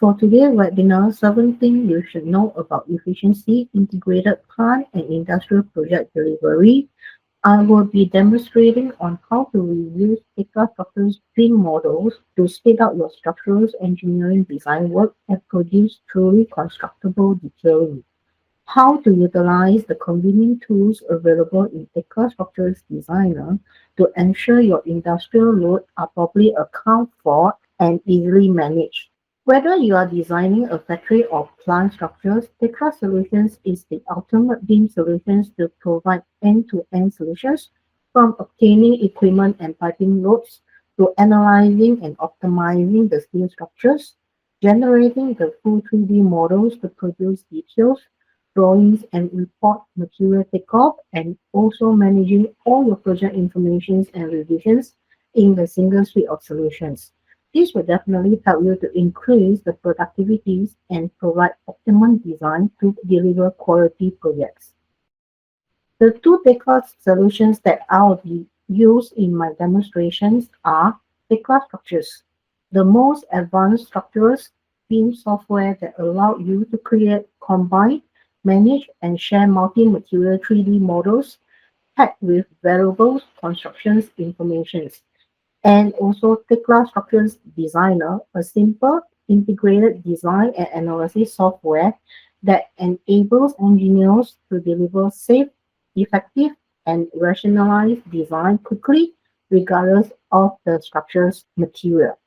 For today's webinar, 17 you should know about efficiency, integrated plant and industrial project delivery. I will be demonstrating on how to reuse Tekla structures BIM models to speed up your structural engineering design work and produce truly constructible detailing. How to utilize the convenient tools available in Tekla Structures Designer to ensure your industrial load are properly accounted for and easily managed. Whether you are designing a factory or plant structures, Tekla Solutions is the ultimate BIM solutions to provide end-to-end solutions from obtaining equipment and piping loads to analyzing and optimizing the steel structures, generating the full 3D models to produce details, drawings and report material takeoff, and also managing all your project informations and revisions in the single suite of solutions. This will definitely help you to increase the productivities and provide optimum design to deliver quality projects. The two Tekla solutions that I'll be used in my demonstrations are Tekla Structures, the most advanced structures BIM software that allow you to create, combine, manage, and share multi-material 3D models packed with variables constructions informations, and also Tekla Structures Designer, a simple integrated design and analysis software that enables engineers to deliver safe, effective, and rationalized design quickly, regardless of the structure's material.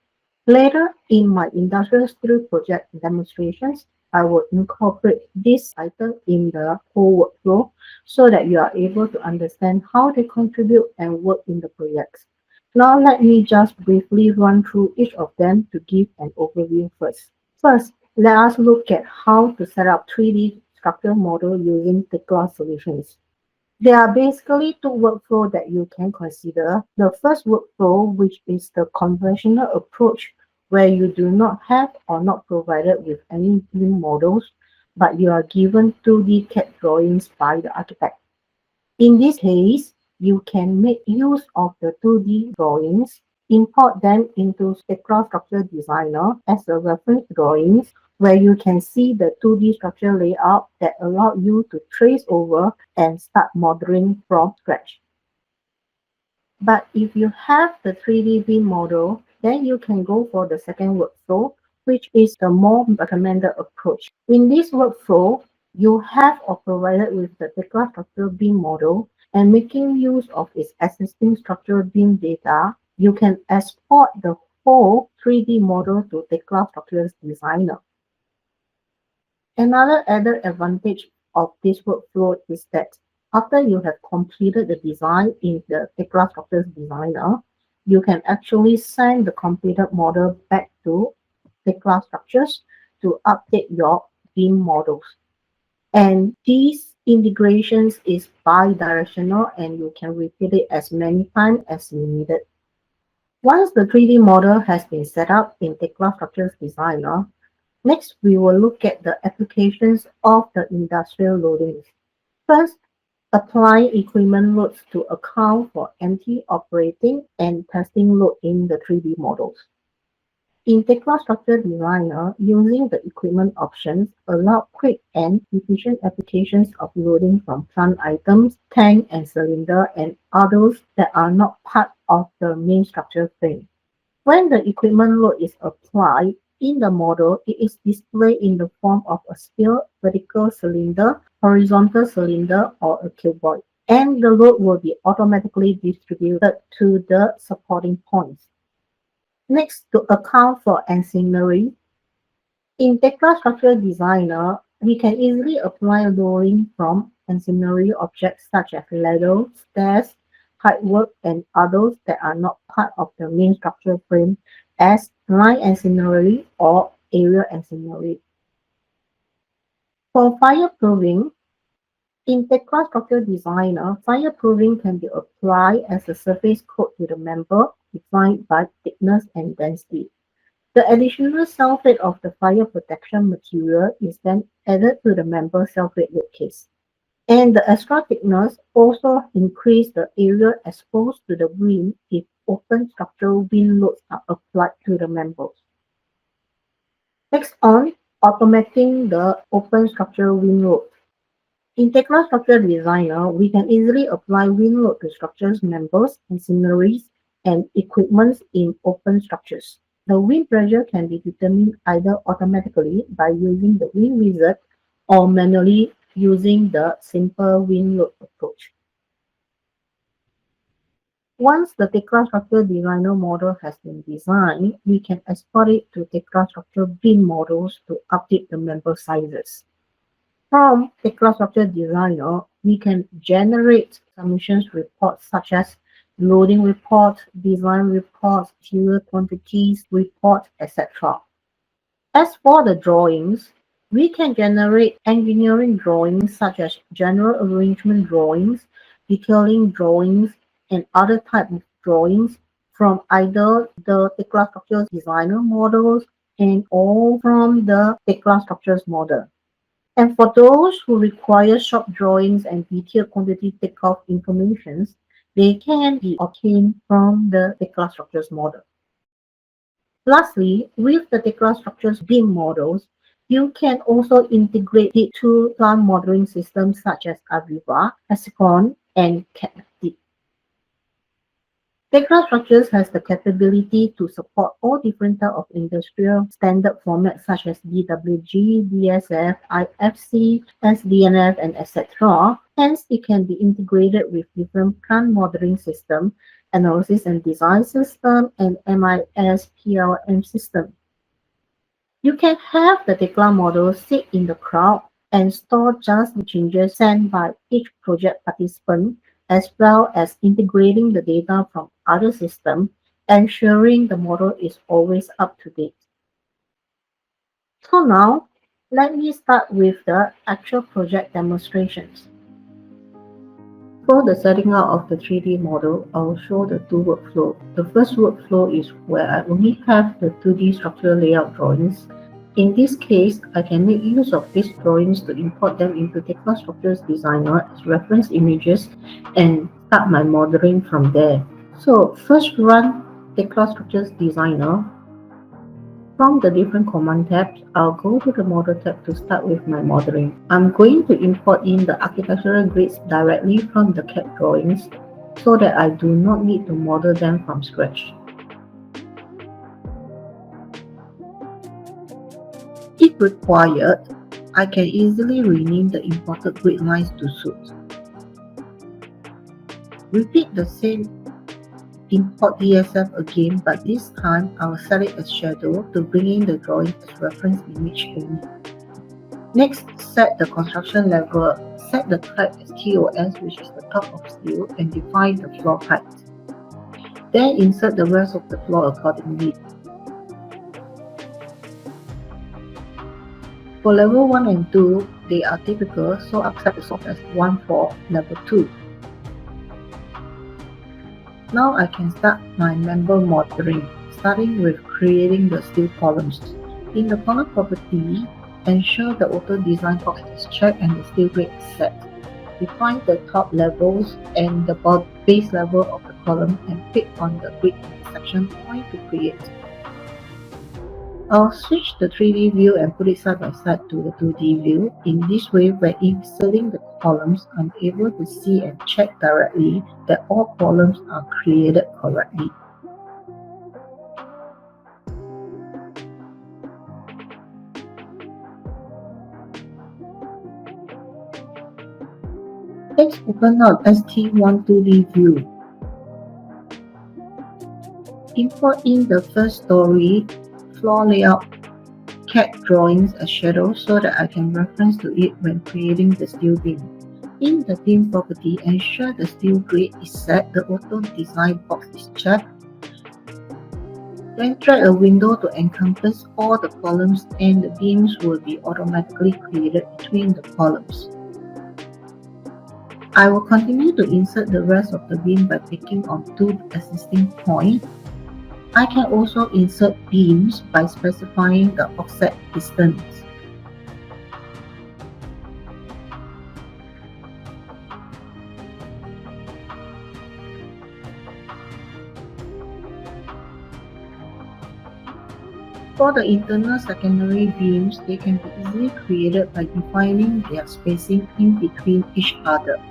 Later in my industrial steel project demonstrations, I will incorporate this item in the whole workflow so that you are able to understand how they contribute and work in the projects. Now let me just briefly run through each of them to give an overview first. First, let us look at how to set up 3D structure model using Tekla solutions. There are basically two workflows that you can consider. The first workflow, which is the conventional approach, where you do not have or not provided with any BIM models, but you are given 2D CAD drawings by the architect. In this case, you can make use of the 2D drawings, import them into Tekla Structure Designer as a reference drawings, where you can see the 2D structure layout that allow you to trace over and start modeling from scratch. But if you have the 3D BIM model, then you can go for the second workflow, which is the more recommended approach. In this workflow, you have or provided with the Tekla Structure BIM model and making use of its existing structural BIM data, you can export the whole 3D model to Tekla Structures Designer. Another added advantage of this workflow is that after you have completed the design in the Tekla Structures Designer, you can actually send the completed model back to Tekla Structures to update your BIM models. And these integrations is bi-directional and you can repeat it as many times as you need it. Once the 3D model has been set up in Tekla Structures Designer, next we will look at the applications of the industrial loadings. First, apply equipment loads to account for empty operating and testing load in the 3D models. In Tekla Structure Designer, using the equipment options allow quick and efficient applications of loading from plant items, tank and cylinder, and others that are not part of the main structure frame. When the equipment load is applied in the model, it is displayed in the form of a steel vertical cylinder, horizontal cylinder, or a cuboid, and the load will be automatically distributed to the supporting points. Next, to account for ancillary, in Tekla Structure Designer, we can easily apply loading from ancillary objects such as ladders, stairs, pipework, and others that are not part of the main structure frame as line ancillary or area ancillary. For fireproofing, in Tekla Structure Designer, fireproofing can be applied as a surface coat to the member defined by thickness and density. The additional self-weight of the fire protection material is then added to the member self-weight load case. And the extra thickness also increases the area exposed to the wind if open structural wind loads are applied to the members. Next on, automating the open structure wind load. In Tekla Structure Designer, we can easily apply wind load to structures, members, machineries, and equipment in open structures. The wind pressure can be determined either automatically by using the wind wizard or manually using the simple wind load approach. Once the Tekla Structure Designer model has been designed, we can export it to Tekla Structure Bin models to update the member sizes. From Tekla Structure Designer, we can generate submissions reports such as loading reports, design reports, material quantities report, etc. As for the drawings, we can generate engineering drawings such as general arrangement drawings, detailing drawings, and other types of drawings from either the Tekla Structures Designer models and or from the Tekla Structures model. And for those who require shop drawings and detailed quantity takeoff information, they can be obtained from the Tekla Structures model. Lastly, with the Tekla Structures BIM models, you can also integrate it to plant modeling systems such as Aviva, Hexagon, and CAD. Tekla Structures has the capability to support all different types of industrial standard formats such as DWG, DSF, IFC, SDNF, and etc. Hence, it can be integrated with different plant modeling system, analysis and design system, and MIS PLM system. You can have the Tekla model sit in the cloud and store just the changes sent by each project participant, as well as integrating the data from other systems, ensuring the model is always up to date. So now, let me start with the actual project demonstrations. For the setting up of the 3D model, I will show the two workflows. The first workflow is where I only have the 2D structural layout drawings. In this case, I can make use of these drawings to import them into Tekla Structures Designer as reference images and start my modeling from there. So first run Tekla Structures Designer. From the different command tabs, I'll go to the Model tab to start with my modeling. I'm going to import in the architectural grids directly from the CAD drawings so that I do not need to model them from scratch. If required, I can easily rename the imported grid lines to suit. Repeat the same import DSF again, but this time I will set it as shadow to bring in the drawing as reference image only. Next, set the construction level. Set the type as TOS, which is the top of steel, and define the floor height. Then insert the rest of the floor accordingly. For level 1 and 2, they are typical, so I'll set the soft as 1 for level 2. Now I can start my member modeling, starting with creating the steel columns. In the column property, ensure the auto design box is checked and the steel grade is set. Define the top levels and the base level of the column and click on the grid intersection point to create. I'll switch the 3D view and put it side by side to the 2D view. In this way, when inserting the columns, I'm able to see and check directly that all columns are created correctly. Let's open up ST1 2D view. Import in the first story floor layout CAD drawings as shadow so that I can reference to it when creating the steel beam. In the beam property, ensure the steel grade is set, the auto design box is checked. Then drag a window to encompass all the columns and the beams will be automatically created between the columns. I will continue to insert the rest of the beam by clicking on two existing points. I can also insert beams by specifying the offset distance. For the internal secondary beams, they can be easily created by defining their spacing in between each other.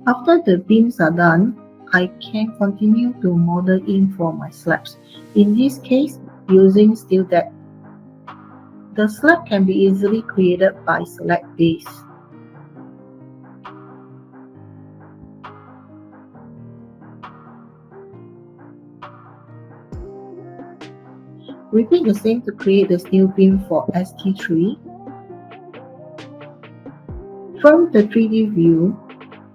After the beams are done, I can continue to model in for my slabs. In this case, using steel deck. The slab can be easily created by select base. Repeat the same to create the steel beam for ST3. From the 3D view,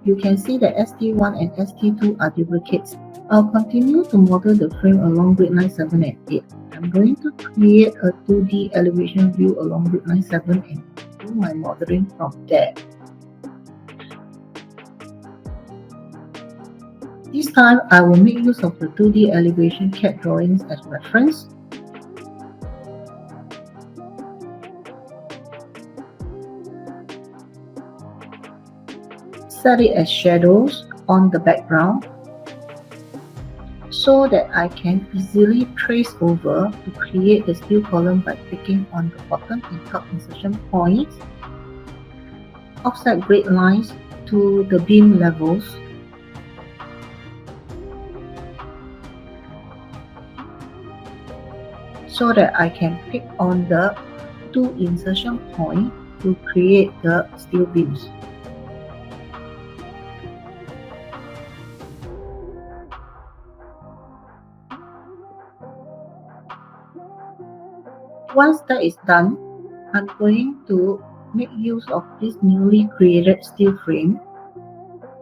you can see that ST1 and ST2 are duplicates. I'll continue to model the frame along grid line 7 and 8. I'm going to create a 2D elevation view along grid line 7 and do my modeling from there. This time, I will make use of the 2D elevation CAD drawings as reference. Set it as shadows on the background so that I can easily trace over to create the steel column by clicking on the bottom and top insertion points, offset grid lines to the beam levels, so that I can pick on the 2 insertion points to create the steel beams. Once that is done, I'm going to make use of this newly created steel frame,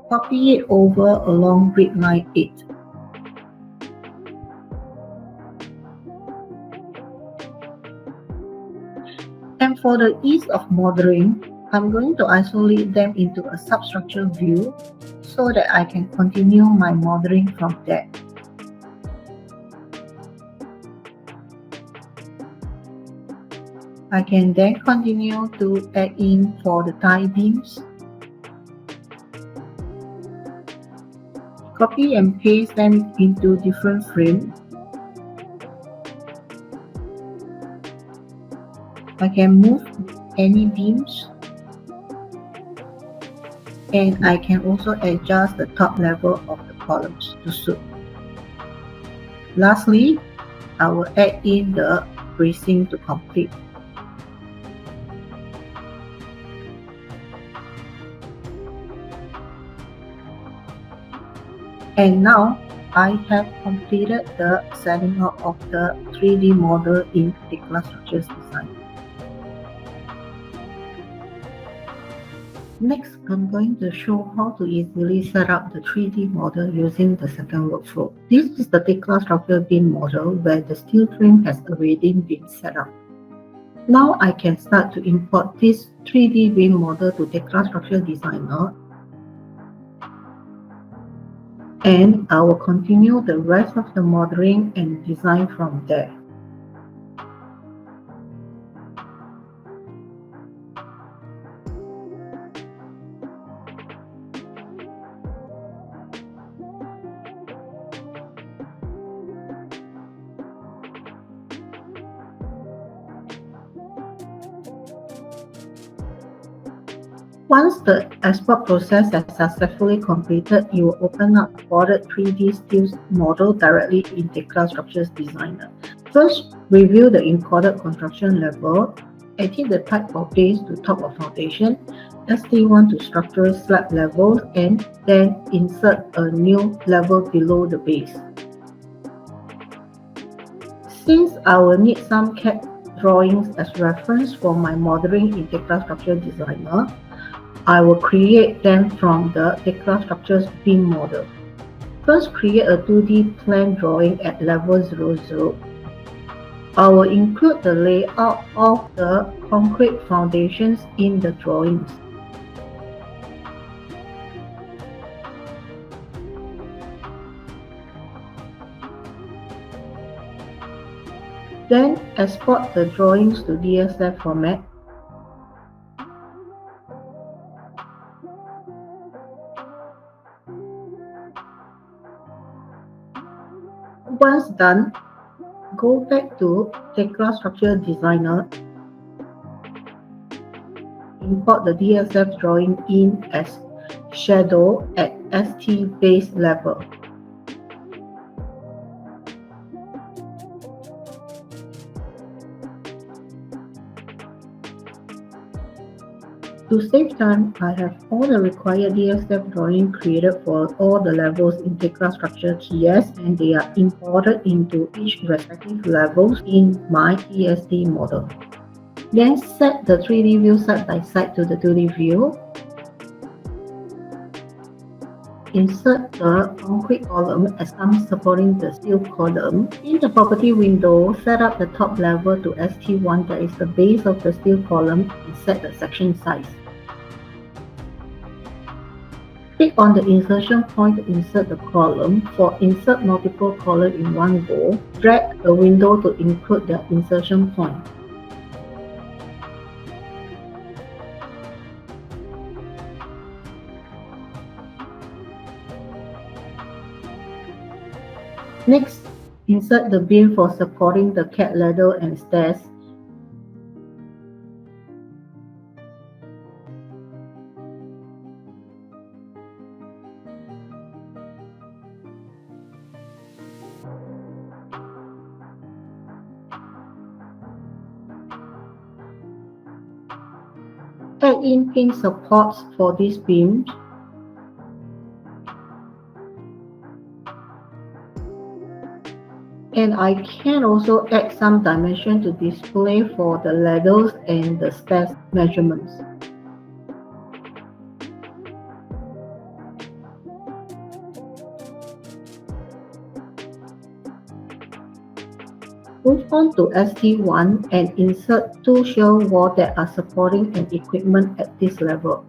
copy it over along grid line 8. And for the ease of modeling, I'm going to isolate them into a substructure view so that I can continue my modeling from there. I can then continue to add in for the tie beams. Copy and paste them into different frames. I can move any beams, and I can also adjust the top level of the columns to suit. Lastly, I will add in the bracing to complete. And now I have completed the setting up of the 3D model in Tekla Structures Design. Next, I'm going to show how to easily set up the 3D model using the second workflow. This is the Tekla structure beam model where the steel frame has already been set up. Now I can start to import this 3D beam model to Tekla Structure Designer, and I will continue the rest of the modeling and design from there. Once the export process has successfully completed, you will open up the ordered 3D steel model directly in Tekla Structures Designer. First, review the encoded construction level, edit the type of base to top of foundation, ST1 to structural slab level, and then insert a new level below the base. Since I will need some CAD drawings as reference for my modeling in Tekla Structure Designer, I will create them from the Tekla Structures beam model. First, create a 2D plan drawing at level 00. I will include the layout of the concrete foundations in the drawings. Then export the drawings to DSF format. Once done, go back to Tekla Structure Designer. Import the DSF drawing in as shadow at ST base level. To save time, I have all the required DSF drawing created for all the levels in Tekla Structure TS, and they are imported into each respective levels in my TSD model. Then set the 3D view side by side to the 2D view. Insert the concrete column as I'm supporting the steel column. In the property window, set up the top level to ST1, that is the base of the steel column, and set the section size. Click on the insertion point to insert the column. For insert multiple columns in one go, drag the window to include the insertion point. Next, insert the beam for supporting the cat ladder and stairs. Add in pin supports for these beams. And I can also add some dimension to display for the ladders and the stairs measurements. Move on to ST1 and insert two shear walls that are supporting an equipment at this level.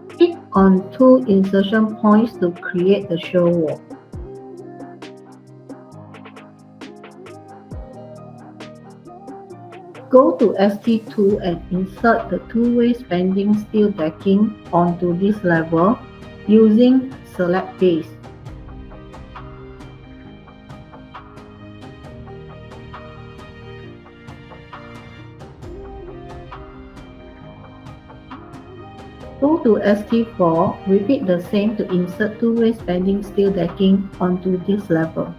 Click on two insertion points to create the shear wall. Go to ST2 and insert the two-way bending steel decking onto this level using select base. Go to ST4, repeat the same to insert two-way bending steel decking onto this level.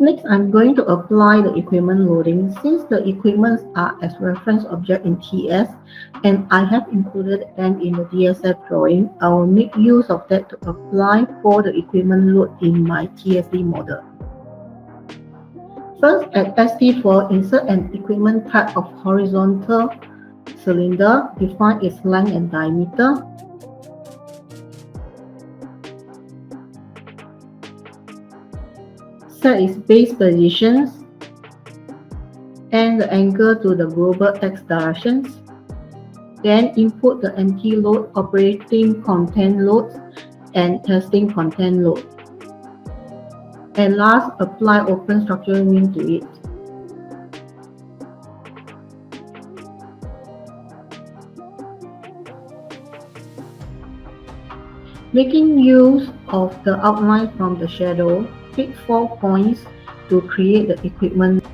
Next, I'm going to apply the equipment loading. Since the equipments are as reference object in TS and I have included them in the DSF drawing, I will make use of that to apply for the equipment load in my TSD model. First, at ST4, insert an equipment type of horizontal cylinder, define its length and diameter. Set its base positions and the angle to the global X directions. Then input the empty load, operating content loads, and testing content load. And last, apply open structural mean to it. Making use of the outline from the shadow, pick 4 points to create the equipment.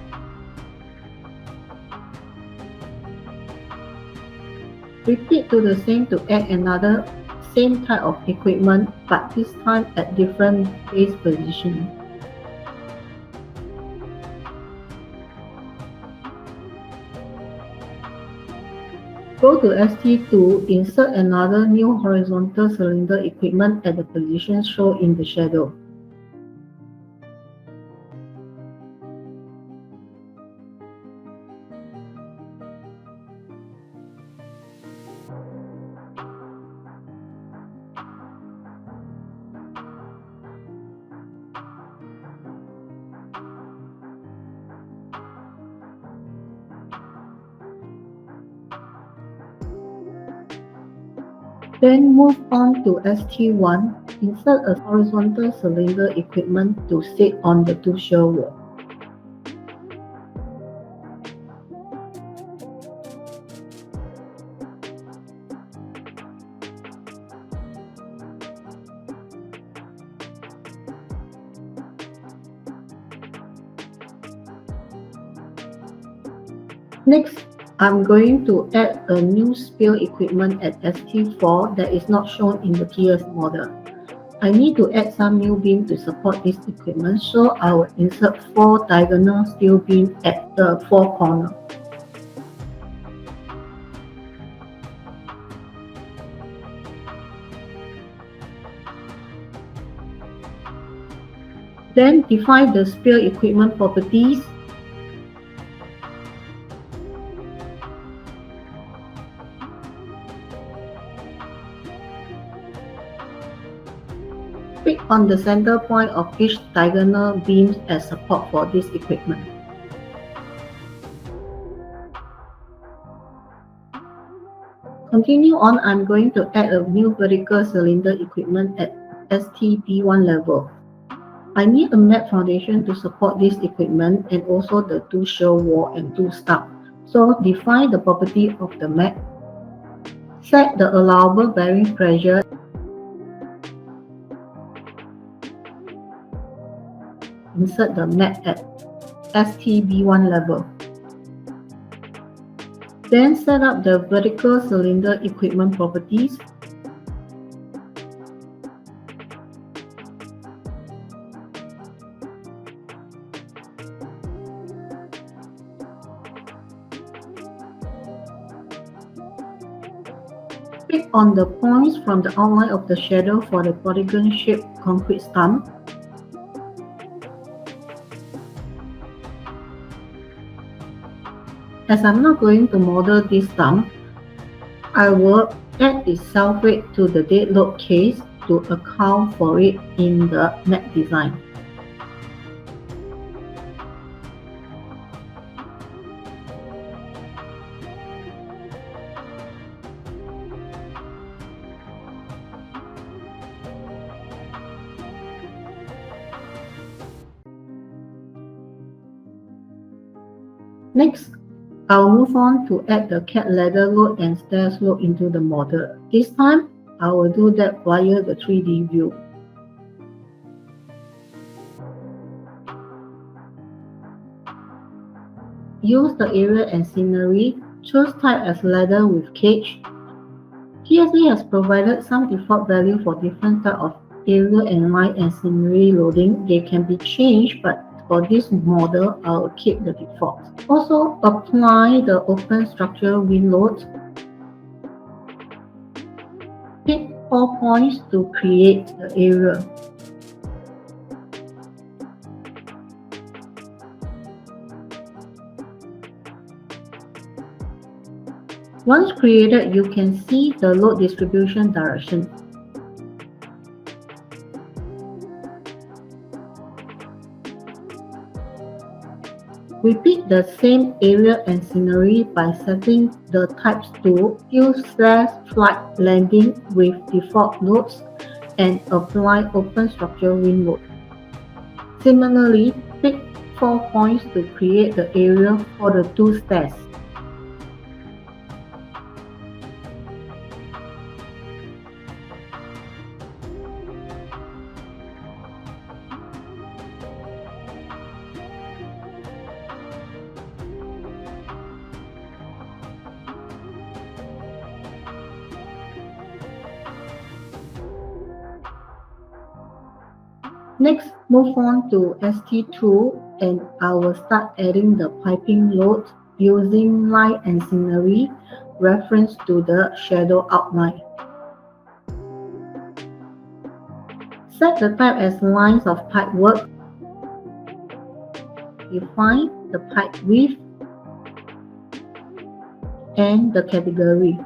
Repeat to the same to add another same type of equipment, but this time at different base position. Go to ST2, insert another new horizontal cylinder equipment at the position shown in the shadow. Then move on to ST1, insert a horizontal cylinder equipment to sit on the two shear wall. Next, I'm going to add a new spill equipment at ST4 that is not shown in the TS model. I need to add some new beam to support this equipment, so I will insert 4 diagonal steel beams at the 4 corners. Then define the spill equipment properties. Pick on the center point of each diagonal beam as support for this equipment. Continue on, I'm going to add a new vertical cylinder equipment at STB1 level. I need a mat foundation to support this equipment and also the 2 shear wall and 2 stub. So define the property of the mat. Set the allowable bearing pressure. Insert the mat at STB1 level. Then set up the vertical cylinder equipment properties. Pick on the points from the outline of the shadow for the polygon-shaped concrete stump. As I'm not going to model this stump, I will add its self-weight to the dead load case to account for it in the mat design. Next, I'll move on to add the cat ladder load and stairs load into the model. This time, I will do that via the 3D view. Use the area and scenery. Choose type as ladder with cage. TSA has provided some default value for different type of area and line and scenery loading. They can be changed, but for this model, I will keep the default. Also, apply the open structure wind load. Pick 4 points to create the area. Once created, you can see the load distribution direction. Repeat the same area and scenery by setting the types to U/flight landing with default loads and apply open structure wind load. Similarly, pick 4 points to create the area for the 2 stairs. Next, move on to ST2 and I will start adding the piping load using line and scenery reference to the shadow outline. Set the type as lines of pipe work. Define the pipe width and the category.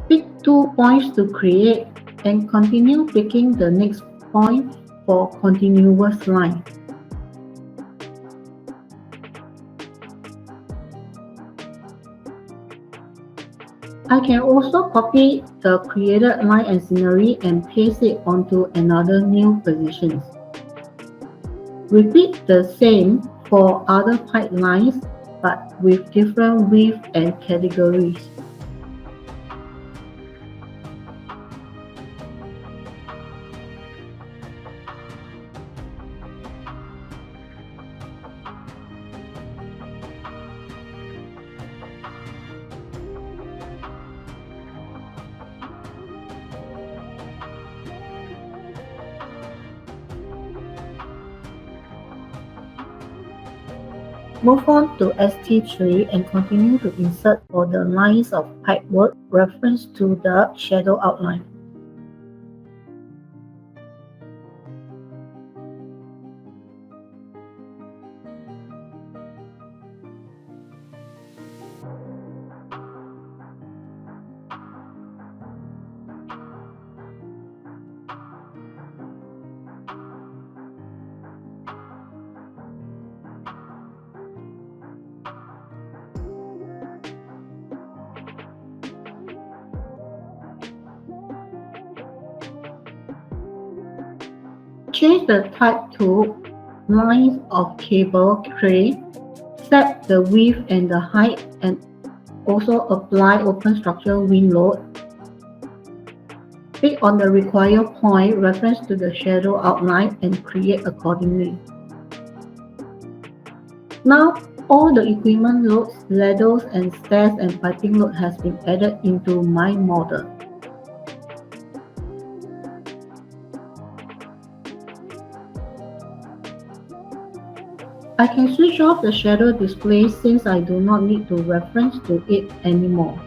Pick 2 points to create and continue picking the next point for continuous line. I can also copy the created line and scenery and paste it onto another new positions. Repeat the same for other pipe lines but with different width and categories. Move on to ST3 and continue to insert for the lines of pipework reference to the shadow outline. Change the type to lines of cable tray, set the width and the height, and also apply open structure wind load. Click on the required point reference to the shadow outline and create accordingly. Now all the equipment loads, ladders and stairs and piping load has been added into my model. I can switch off the shadow display since I do not need to reference to it anymore.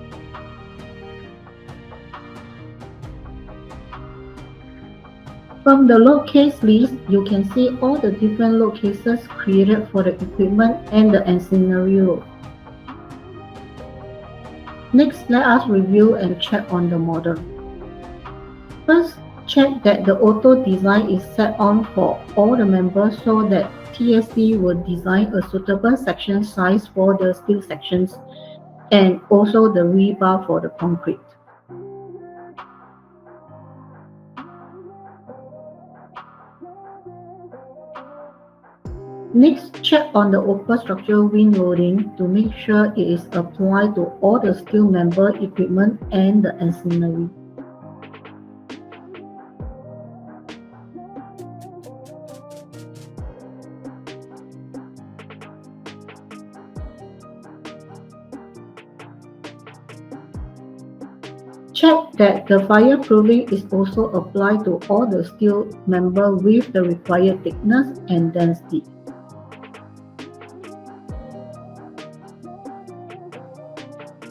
From the load case list, you can see all the different load cases created for the equipment and the ancillary load. Next, let us review and check on the model. First, check that the auto design is set on for all the members so that TSD will design a suitable section size for the steel sections and also the rebar for the concrete. Next, check on the open structure wind loading to make sure it is applied to all the steel member equipment and the ancillary. Check that the fireproofing is also applied to all the steel member with the required thickness and density.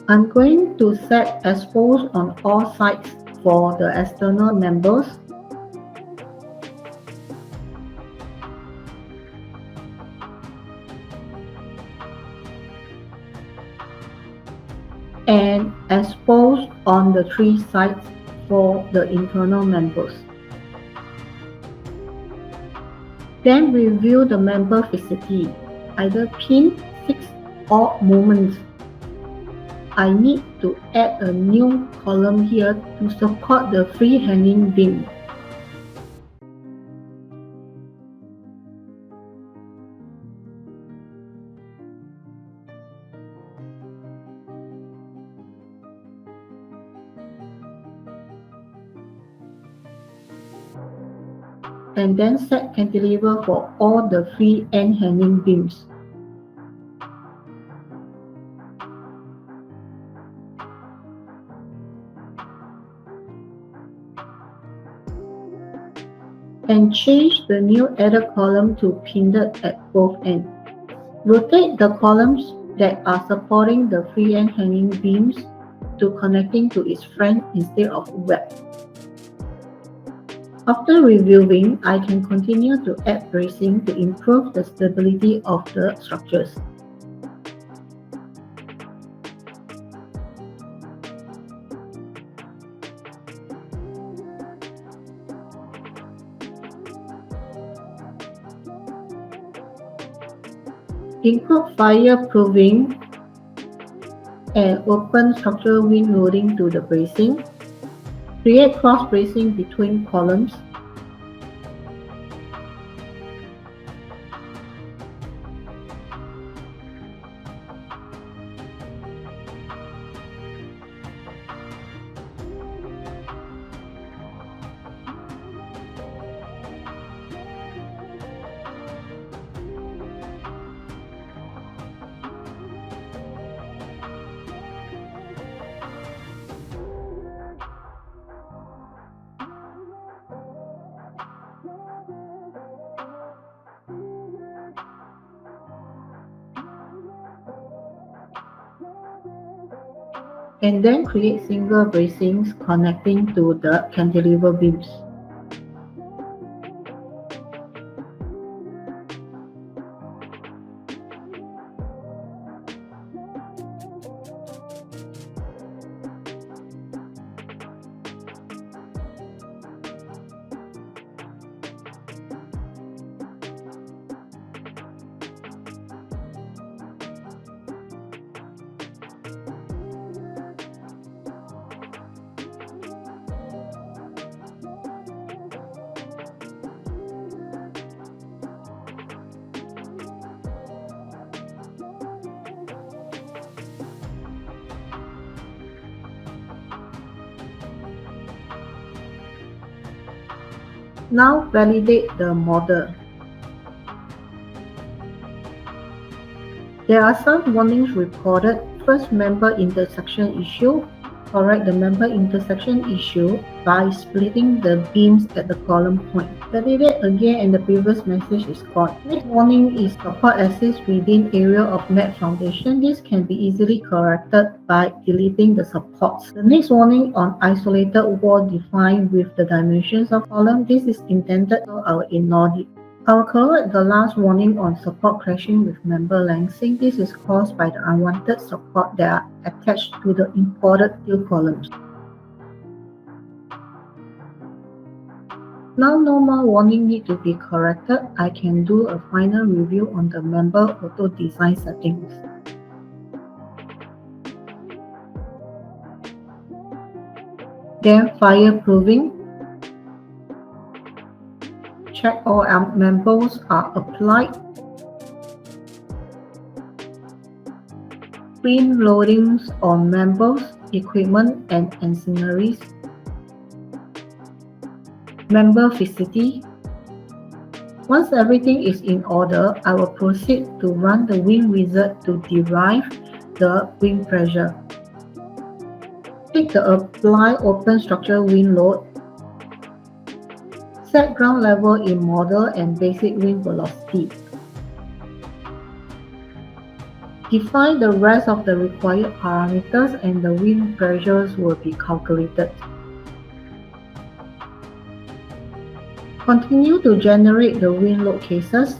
I'm going to set expose on all sides for the external members. And expose on the three sides for the internal members. Then review the member fixity, either pin, fix, or movement. I need to add a new column here to support the free hanging beam. And then set cantilever for all the free and hanging beams. And change the new added column to pinned at both ends. Rotate the columns that are supporting the free and hanging beams to connecting to its frame instead of web. After reviewing, I can continue to add bracing to improve the stability of the structures. Include fireproofing and open structural wind loading to the bracing. Create cross bracing between columns. and then create single bracings connecting to the cantilever beams. Now validate the model. There are some warnings recorded. First, member intersection issue. Correct the member intersection issue by splitting the beams at the column point. Validate again and the previous message is gone. Next warning is support exists within area of mat foundation. This can be easily corrected by deleting the supports. The next warning on isolated wall defined with the dimensions of column. This is intended so I will ignore it. I'll correct the last warning on support crashing with member lengthening. This is caused by the unwanted support that are attached to the imported steel columns. Now no more warning need to be corrected. I can do a final review on the member auto design settings. Then fireproofing. Check all members are applied. Clean loadings on members, equipment and ancillaries. Member fixity. Once everything is in order, I will proceed to run the wind wizard to derive the wind pressure. Take the apply open structure wind load. Set ground level in model and basic wind velocity. Define the rest of the required parameters and the wind pressures will be calculated. Continue to generate the wind load cases.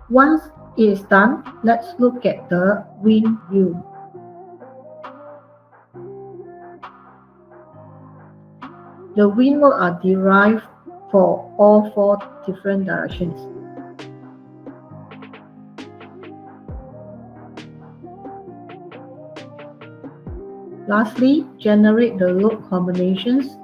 Once it is done, let's look at the wind view. The wind load are derived for all four different directions. Lastly, generate the load combinations.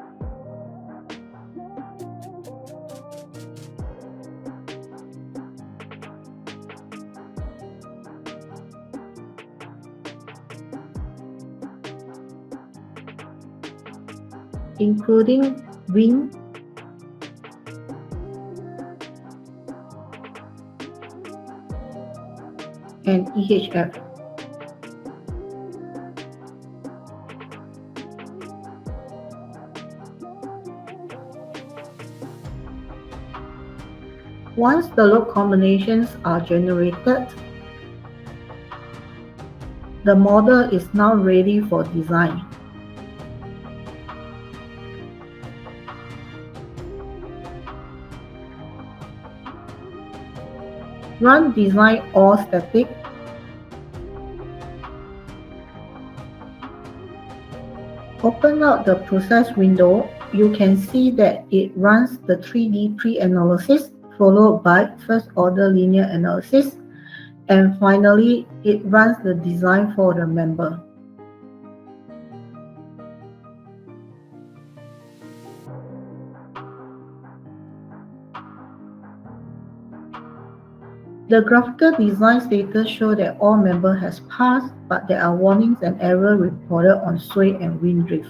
Including wind, and EHF. Once the load combinations are generated, the model is now ready for design. Run design all static. Open up the process window. You can see that it runs the 3D pre-analysis followed by first order linear analysis, and finally it runs the design for the member. The graphical design status shows that all member has passed, but there are warnings and errors reported on sway and wind drift.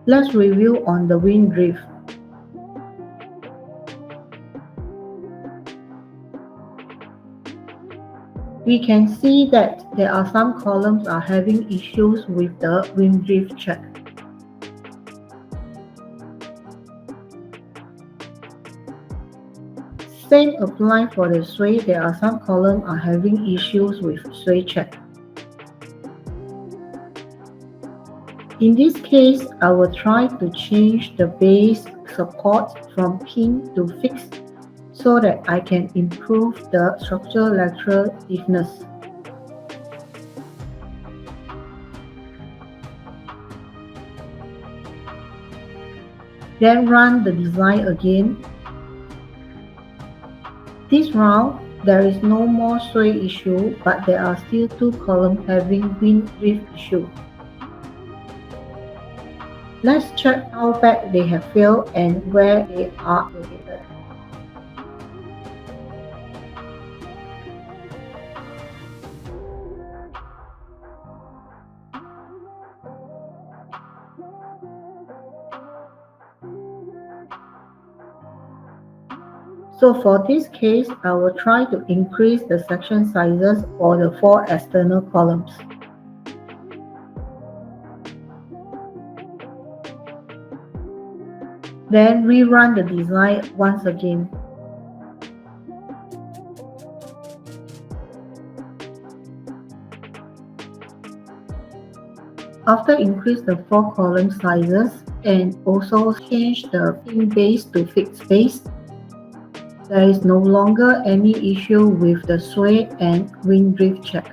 Let's review on the wind drift. We can see that there are some columns are having issues with the wind drift check. Same apply for the sway. There are some columns are having issues with sway check. In this case, I will try to change the base support from pin to fixed so that I can improve the structural lateral stiffness. Then run the design again. This round, there is no more sway issue, but there are still two columns having wind drift issue. Let's check how bad they have failed and where they are located. So for this case, I will try to increase the section sizes for the four external columns. Then rerun the design once again. After increase the four column sizes and also change the pin base to fixed base, there is no longer any issue with the sway and wind drift check.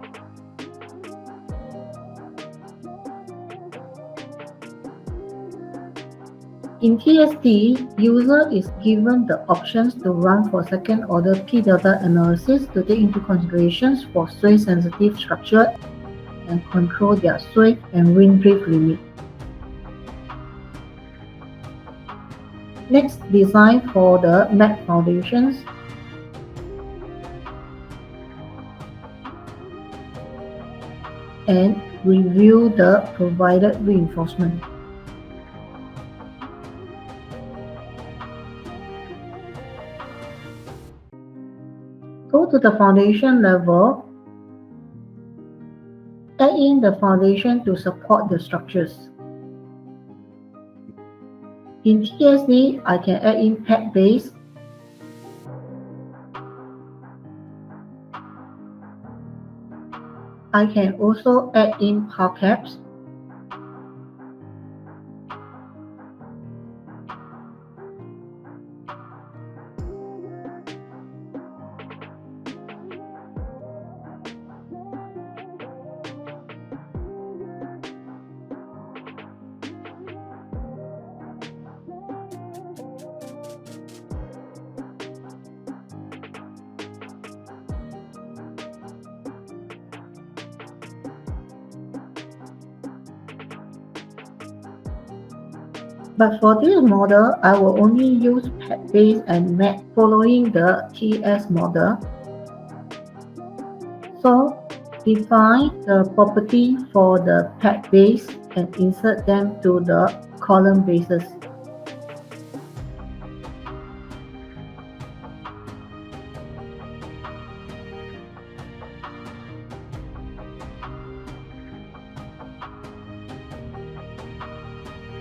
In TSD, user is given the options to run for second order P-delta analysis to take into considerations for sway sensitive structure and control their sway and wind drift limit. Next, design for the mat foundations. And review the provided reinforcement. Go to the foundation level. Add in the foundation to support the structures. In TSD, I can add in pad base, I can also add in pile caps, but for this model, I will only use pad base and mat following the TS model. So, define the property for the pad base and insert them to the column bases.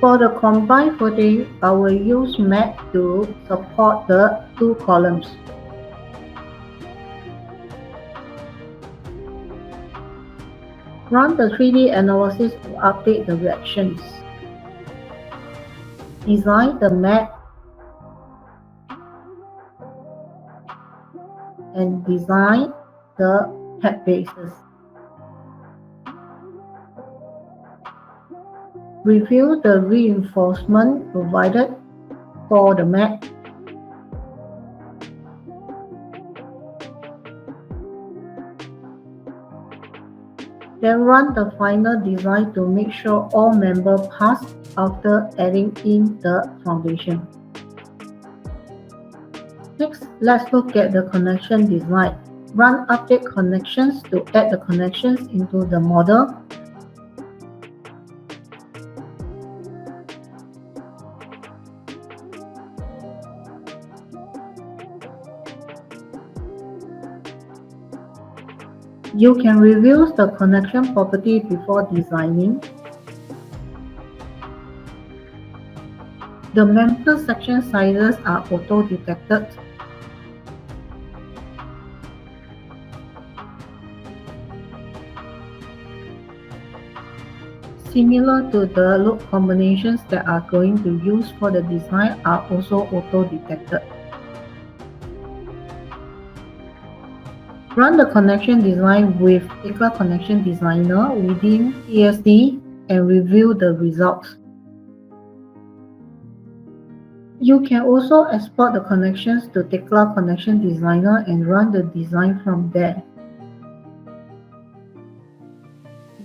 For the combined footing, I will use mat to support the two columns. Run the 3D analysis to update the reactions. Design the mat and design the pad bases. Review the reinforcement provided for the mat. Then run the final design to make sure all members pass after adding in the foundation. Next, let's look at the connection design. Run update connections to add the connections into the model. You can review the connection property before designing. The member section sizes are auto-detected. Similar to the load combinations that are going to use for the design are also auto-detected. Run the connection design with Tekla Connection Designer within TSD and review the results. You can also export the connections to Tekla Connection Designer and run the design from there.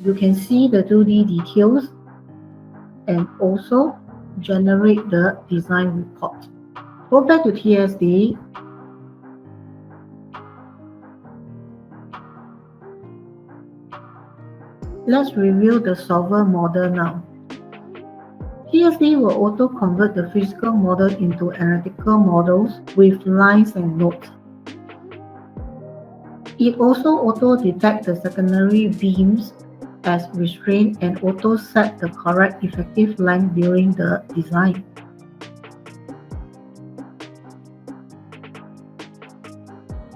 You can see the 2D details and also generate the design report. Go back to TSD. Let's review the solver model now. TSD will auto-convert the physical model into analytical models with lines and nodes. It also auto-detects the secondary beams as restraint and auto-set the correct effective length during the design.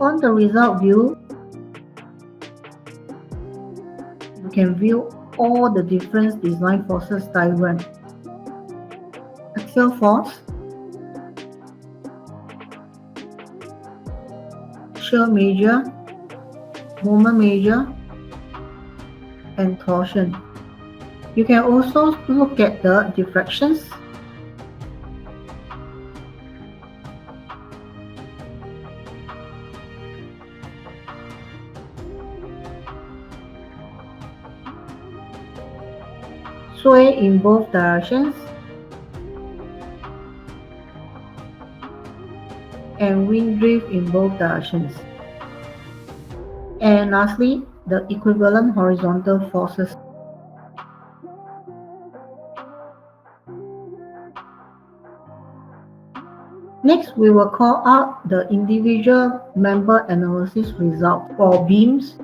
On the result view, you can view all the different design forces diagram. Axial force, shear measure, moment measure, and torsion. You can also look at the deflections, sway in both directions, and wind drift in both directions. And lastly, the equivalent horizontal forces. Next, we will call out the individual member analysis result for beams,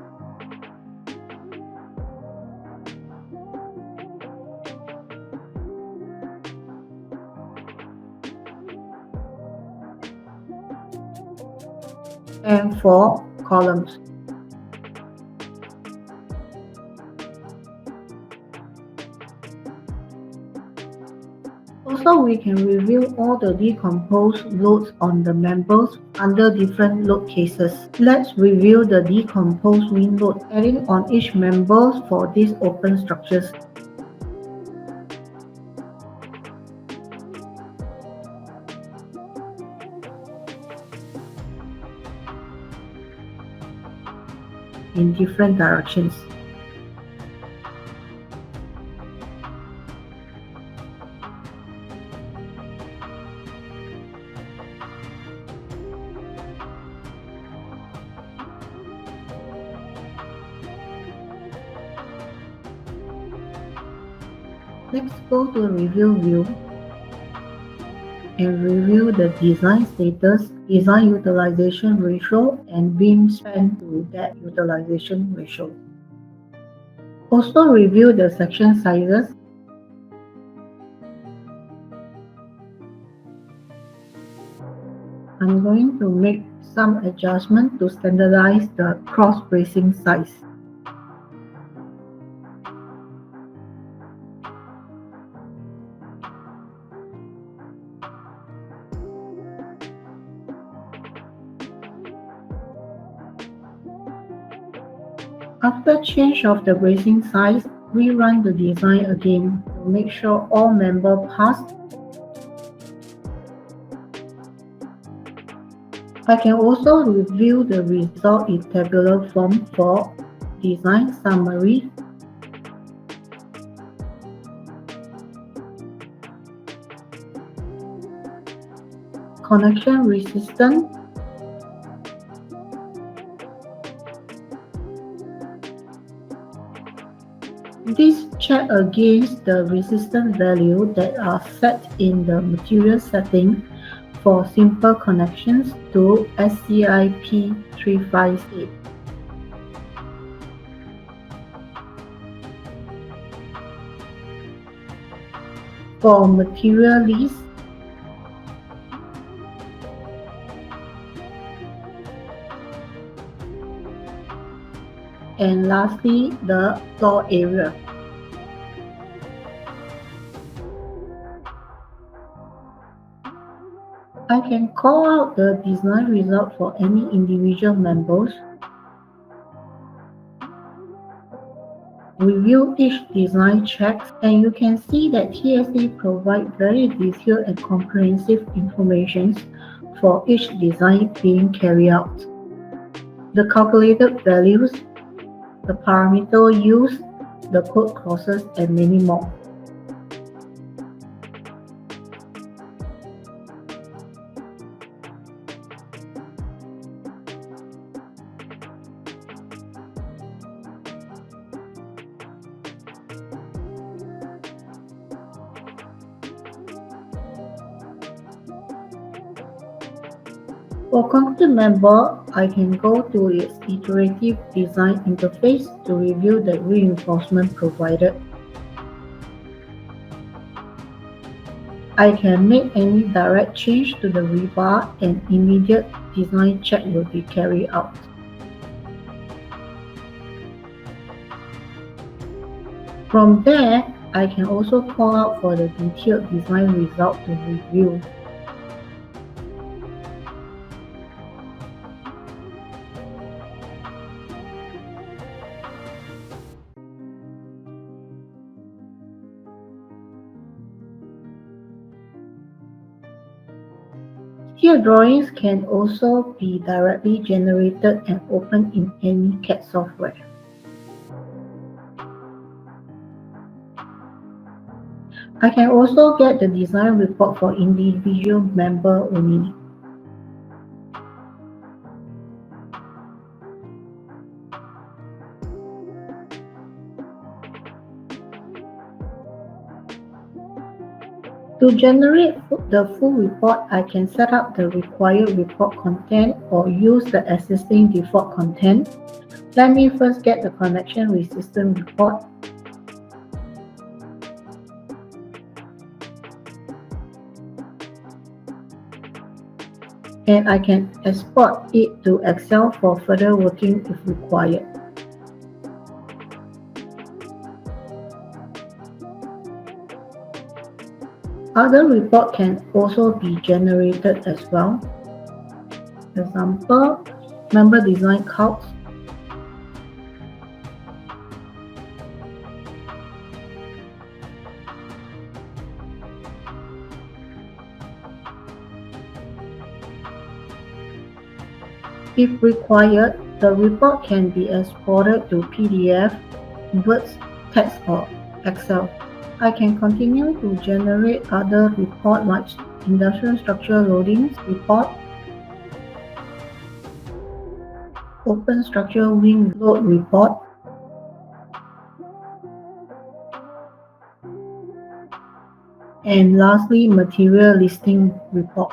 and for columns. Also, we can review all the decomposed loads on the members under different load cases. Let's review the decomposed wind load adding on each member for these open structures. In different directions. Let's go to review view and review the design status, design utilization ratio, and beam span to that utilization ratio. Also review the section sizes. I'm going to make some adjustment to standardize the cross bracing size. After change of the bracing size, rerun the design again to make sure all members pass. I can also review the result in tabular form for design summary, connection resistance, this check against the resistance value that are set in the material setting for simple connections to SCI P358. for material list, and lastly, the floor area. I can call out the design result for any individual members, review each design checks, and you can see that TSA provides very detailed and comprehensive information for each design being carried out. The calculated values, the parameter used, the code clauses, and many more. For concrete member, I can go to its iterative design interface to review the reinforcement provided. I can make any direct change to the rebar and immediate design check will be carried out. From there, I can also call out for the detailed design result to review. Here drawings can also be directly generated and opened in any CAD software. I can also get the design report for individual member only. To generate the full report, I can set up the required report content or use the existing default content. Let me first get the connection with system report. And I can export it to Excel for further working if required. Other reports can also be generated as well. Example, member design calcs. If required, the report can be exported to PDF, Word, text, or Excel. I can continue to generate other reports like industrial structure loadings report, open structure wing load report, and lastly, material listing report.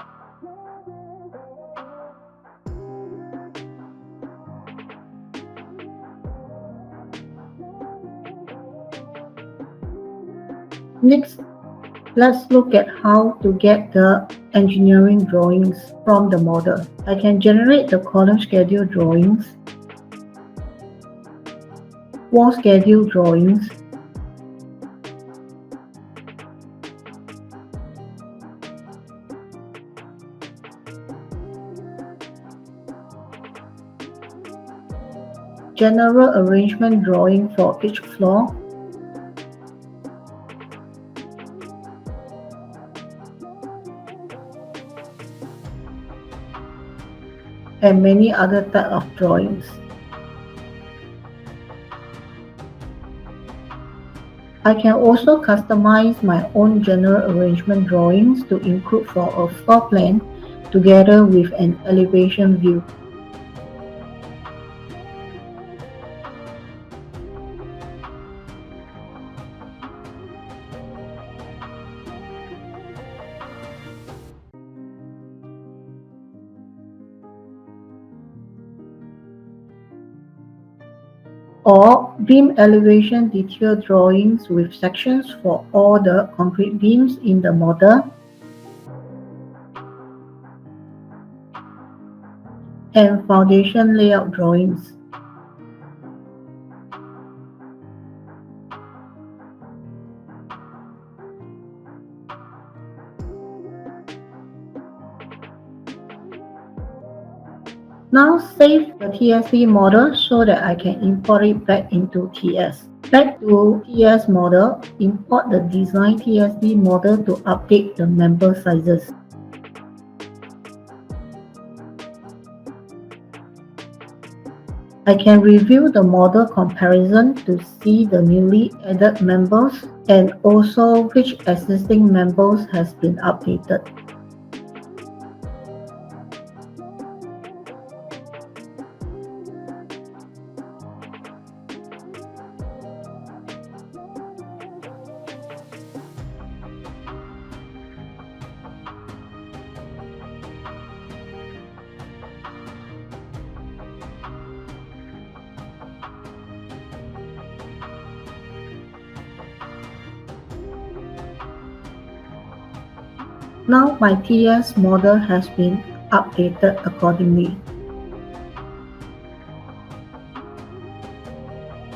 Next, let's look at how to get the engineering drawings from the model. I can generate the column schedule drawings, wall schedule drawings, general arrangement drawing for each floor, and many other types of drawings. I can also customize my own general arrangement drawings to include for a floor plan together with an elevation view. or beam elevation detail drawings with sections for all the concrete beams in the model, and foundation layout drawings. Now save the TSV model so that I can import it back into TS. Back to TS model, import the design TSV model to update the member sizes. I can review the model comparison to see the newly added members and also which existing members has been updated. Now my TS model has been updated accordingly.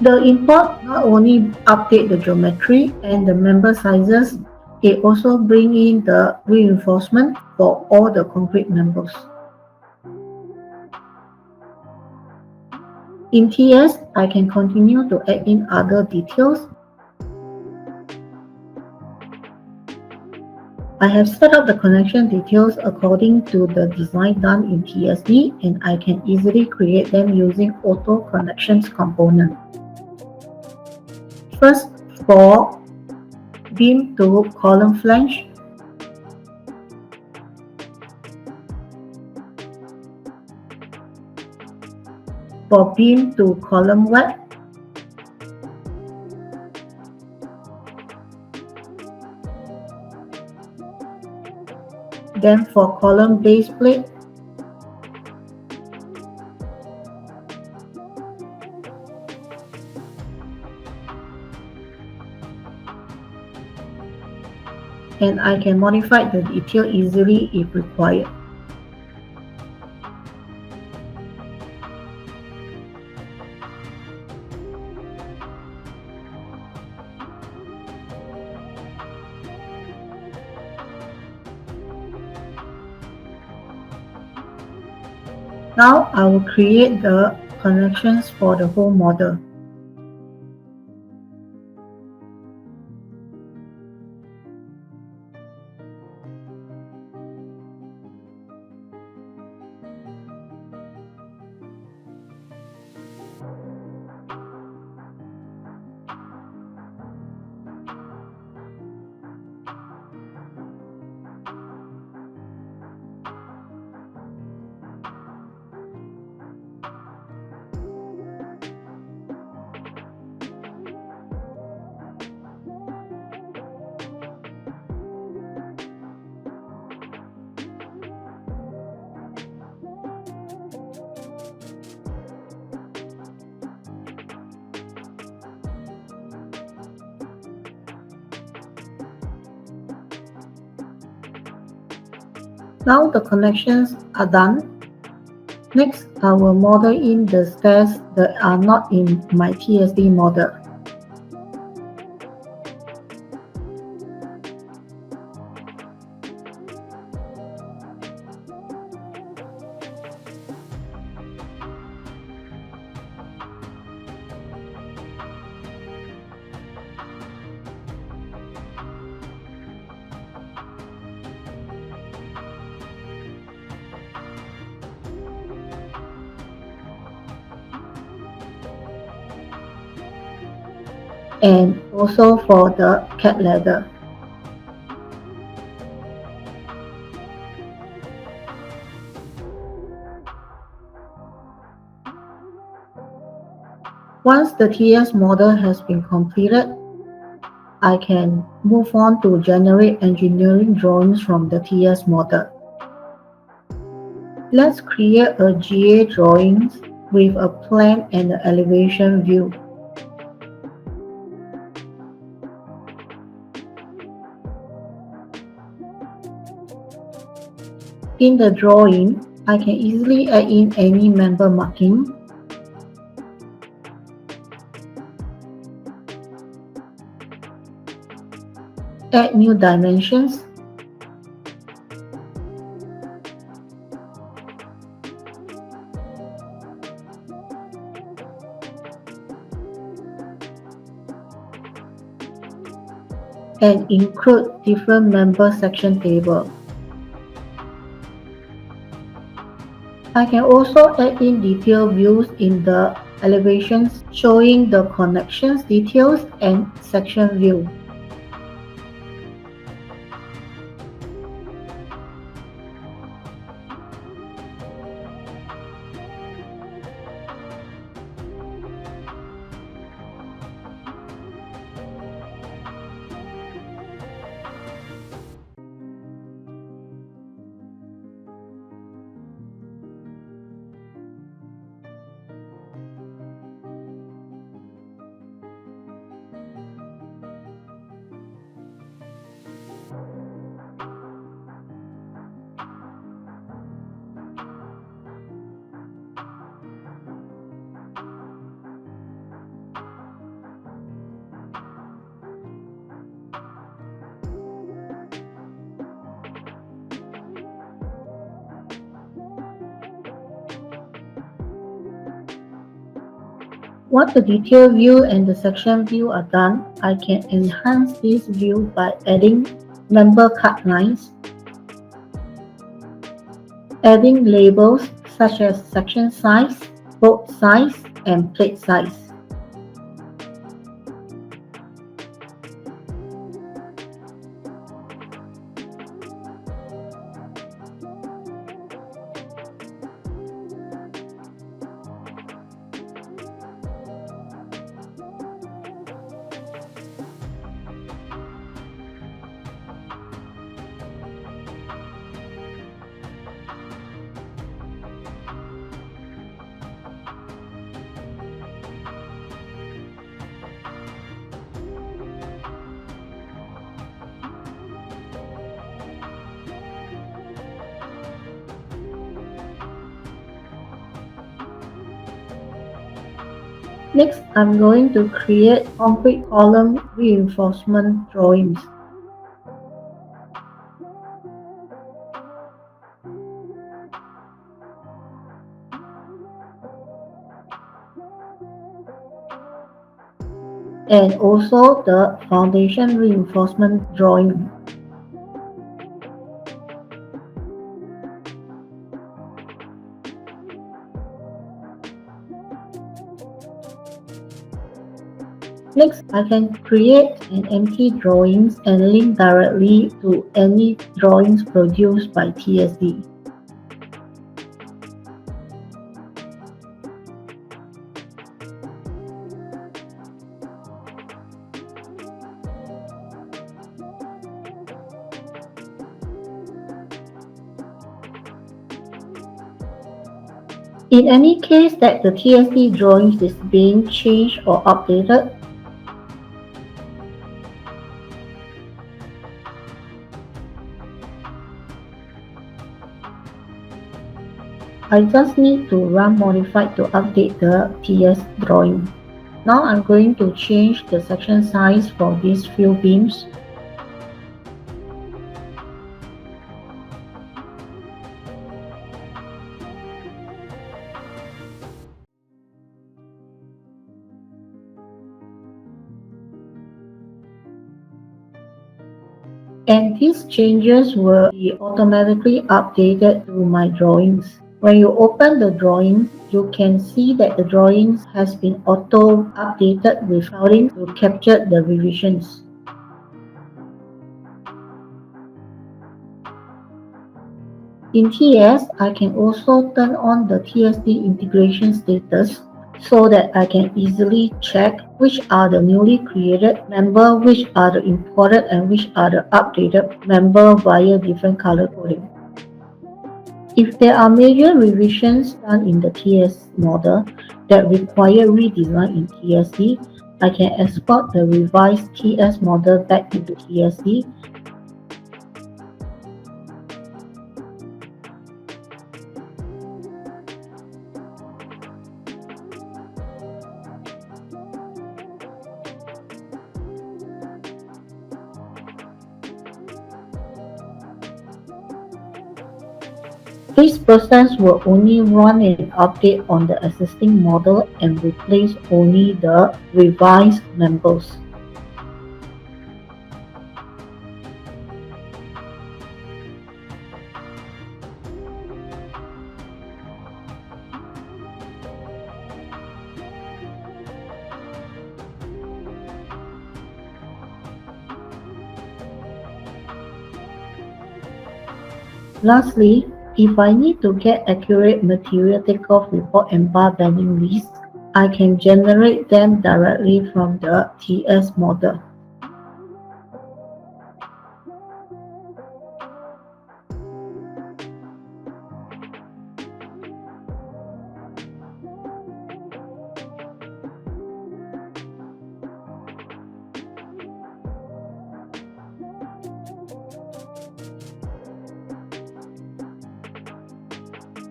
The import not only update the geometry and the member sizes, it also bring in the reinforcement for all the concrete members. In TS, I can continue to add in other details. I have set up the connection details according to the design done in TSD, and I can easily create them using auto connections component. First, for beam to column flange, for beam to column web, then for column base plate, and I can modify the detail easily if required. Now I will create the connections for the whole model. Now the connections are done. Next, I will model in the stairs that are not in my TSD model. And also for the cat ladder. Once the TS model has been completed, I can move on to generate engineering drawings from the TS model. Let's create a GA drawings with a plan and an elevation view. In the drawing, I can easily add in any member marking, add new dimensions, and include different member section table. I can also add in detail views in the elevations showing the connections details and section view. Once the detail view and the section view are done, I can enhance this view by adding member cut lines, adding labels such as section size, bolt size, and plate size. Next, I'm going to create concrete column reinforcement drawings. And also the foundation reinforcement drawing. Next, I can create an empty drawings and link directly to any drawings produced by TSD. In any case that the TSD drawings is being changed or updated, I just need to run modify to update the TS drawing. Now I'm going to change the section size for these few beams. And these changes will be automatically updated to my drawings. When you open the drawings, you can see that the drawings has been auto-updated with clouding to capture the revisions. In TS, I can also turn on the TSD integration status so that I can easily check which are the newly created member, which are the imported, and which are the updated member via different color coding. If there are major revisions done in the TS model that require redesign in TSC, I can export the revised TS model back into TSC. This process will only run an update on the existing model and replace only the revised members. Lastly, if I need to get accurate material takeoff report and bar bending lists, I can generate them directly from the TS model.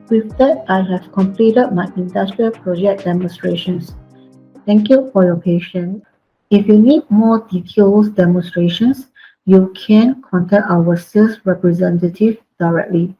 With that, I have completed my industrial project demonstrations. Thank you for your patience. If you need more detailed demonstrations, you can contact our sales representative directly.